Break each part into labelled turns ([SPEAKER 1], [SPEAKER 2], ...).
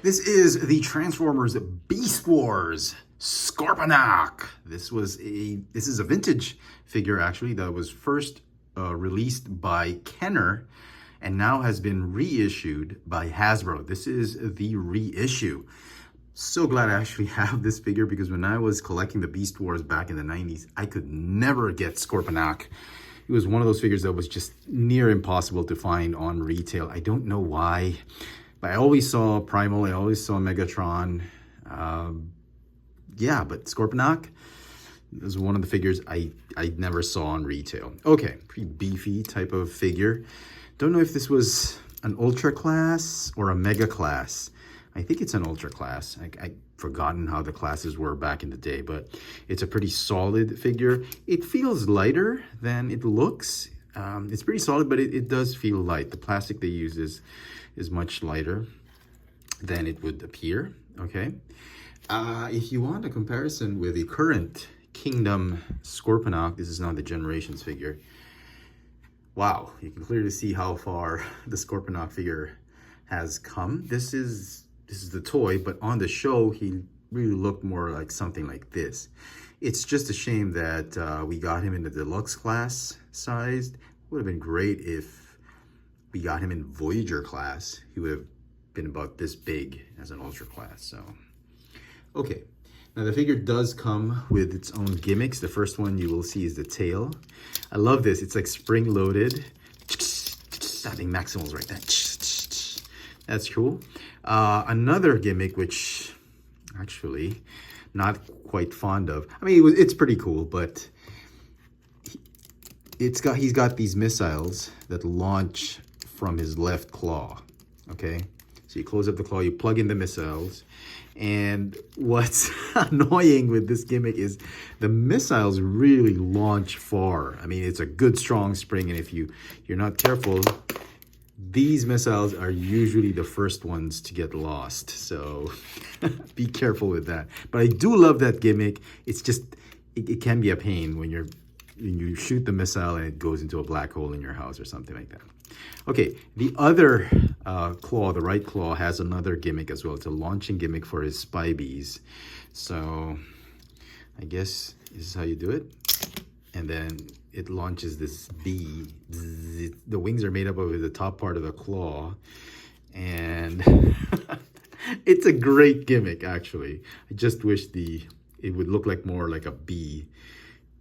[SPEAKER 1] This is the Transformers Beast Wars Scorponok. This is a vintage figure actually that was first released by Kenner and now has been reissued by Hasbro. This is the reissue. So glad I actually have this figure because when I was collecting the Beast Wars back in the 90s, I could never get Scorponok. It was one of those figures that was just near impossible to find on retail. I don't know why, but I always saw Primal, I always saw Megatron. Yeah, but Scorponok is one of the figures I never saw on retail. Okay, pretty beefy type of figure. Don't know if this was an Ultra class or a Mega class. I think it's an Ultra class. I've forgotten how the classes were back in the day, but it's a pretty solid figure. It feels lighter than it looks. It's pretty solid, but it does feel light. The plastic they use is much lighter than it would appear, okay? If you want a comparison with the current Kingdom Scorponok, this is now the Generations figure. Wow, you can clearly see how far the Scorponok figure has come. This is the toy, but on the show, he really looked more like something like this. It's just a shame that we got him in the deluxe class sized. Would have been great if we got him in Voyager class. He would have been about this big as an Ultra class, so. Okay, now the figure does come with its own gimmicks. The first one you will see is the tail. I love this, it's like spring-loaded. I think Maximal's right there. That's cool. Another gimmick, which actually not quite fond of. I mean, it's pretty cool, but he's got these missiles that launch from his left claw. Okay, so you close up the claw, you plug in the missiles, and what's annoying with this gimmick is the missiles really launch far. I mean, it's a good strong spring, and if you're not careful, these missiles are usually the first ones to get lost, so be careful with that. But I do love that gimmick. It's just, it can be a pain when you shoot the missile and it goes into a black hole in your house or something like that. Okay, the other claw, the right claw, has another gimmick as well. It's a launching gimmick for his spy bees. So I guess this is how you do it. And then it launches this bee. The wings are made up of the top part of the claw. And it's a great gimmick, actually. I just wish it would look like more like a bee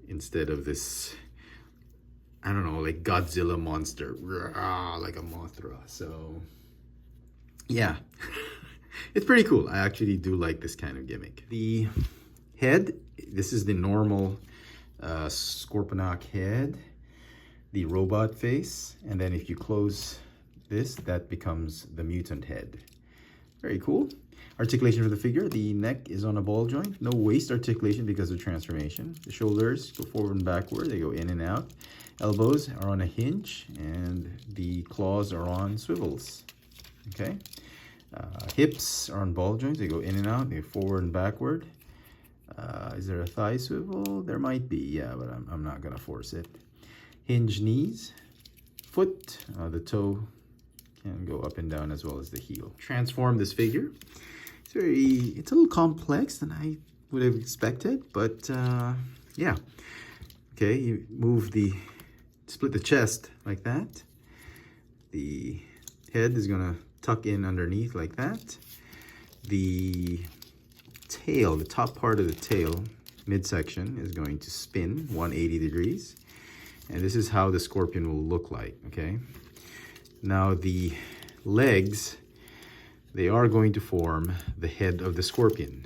[SPEAKER 1] instead of this, I don't know, like Godzilla monster, like a Mothra. So yeah, it's pretty cool. I actually do like this kind of gimmick. The head, this is the normal Scorponok head, the robot face, and then if you close this, that becomes the mutant head. Very cool. Articulation for the figure, the neck is on a ball joint. No waist articulation because of transformation. The shoulders go forward and backward, they go in and out. Elbows are on a hinge, and the claws are on swivels. Okay. Hips are on ball joints, they go in and out, they go forward and backward. Is there a thigh swivel? There might be, yeah, but I'm not gonna force it. Hinge knees, foot, the toe can go up and down as well as the heel. Transform this figure. It's a little complex than I would have expected, but yeah. Okay, you split the chest like that. The head is gonna tuck in underneath like that. The tail, the top part of the tail, midsection, is going to spin 180 degrees. And this is how the scorpion will look like, okay? Now the legs, they are going to form the head of the scorpion.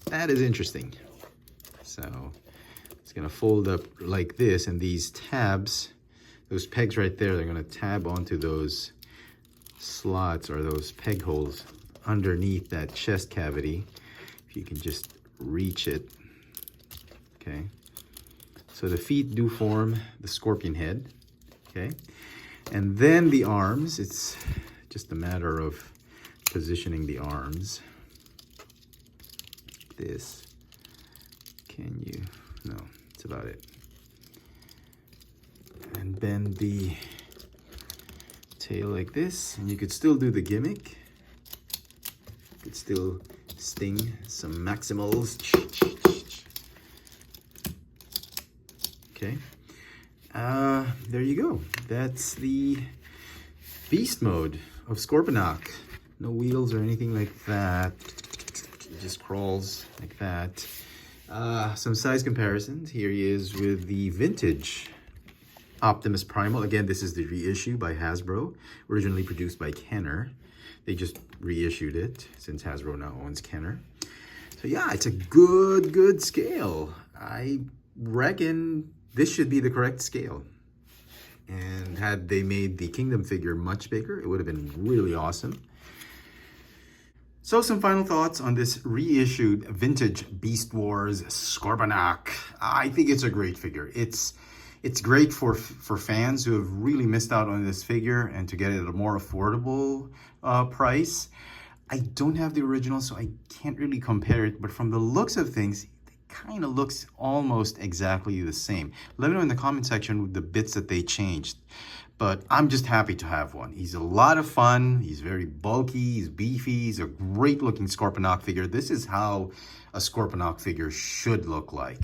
[SPEAKER 1] That is interesting. So it's gonna fold up like this, and these tabs, those pegs right there, they're gonna tab onto those slots or those peg holes underneath that chest cavity. If you can just reach it, okay? So the feet do form the scorpion head, okay? And then the arms, it's just a matter of positioning the arms. This, no, that's about it. And bend the tail like this, and you could still do the gimmick. could still sting some Maximals. Okay. There you go. That's the beast mode of Scorponok. No wheels or anything like that. It just crawls like that. Some size comparisons. Here he is with the vintage Optimus Primal. Again, this is the reissue by Hasbro, originally produced by Kenner. They just reissued it since Hasbro now owns Kenner. So yeah, it's a good scale. I reckon this should be the correct scale. And had they made the Kingdom figure much bigger, it would have been really awesome. So some final thoughts on this reissued vintage Beast Wars Scorponok. I think it's a great figure. It's great for fans who have really missed out on this figure and to get it at a more affordable price. I don't have the original, so I can't really compare it, but from the looks of things, kind of looks almost exactly the same. Let me know in the comment section with the bits that they changed. But I'm just happy to have one. He's a lot of fun. He's very bulky. He's beefy. He's a great looking Scorponok figure. This is how a Scorponok figure should look like.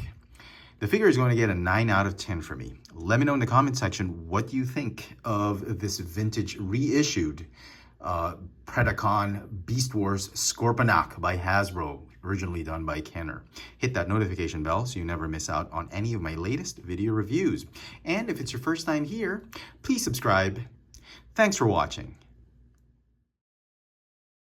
[SPEAKER 1] The figure is going to get a 9 out of 10 for me. Let me know in the comment section what you think of this vintage reissued Predacon Beast Wars Scorponok by Hasbro, originally done by Kenner. Hit that notification bell so you never miss out on any of my latest video reviews. And if it's your first time here, please subscribe. Thanks for watching.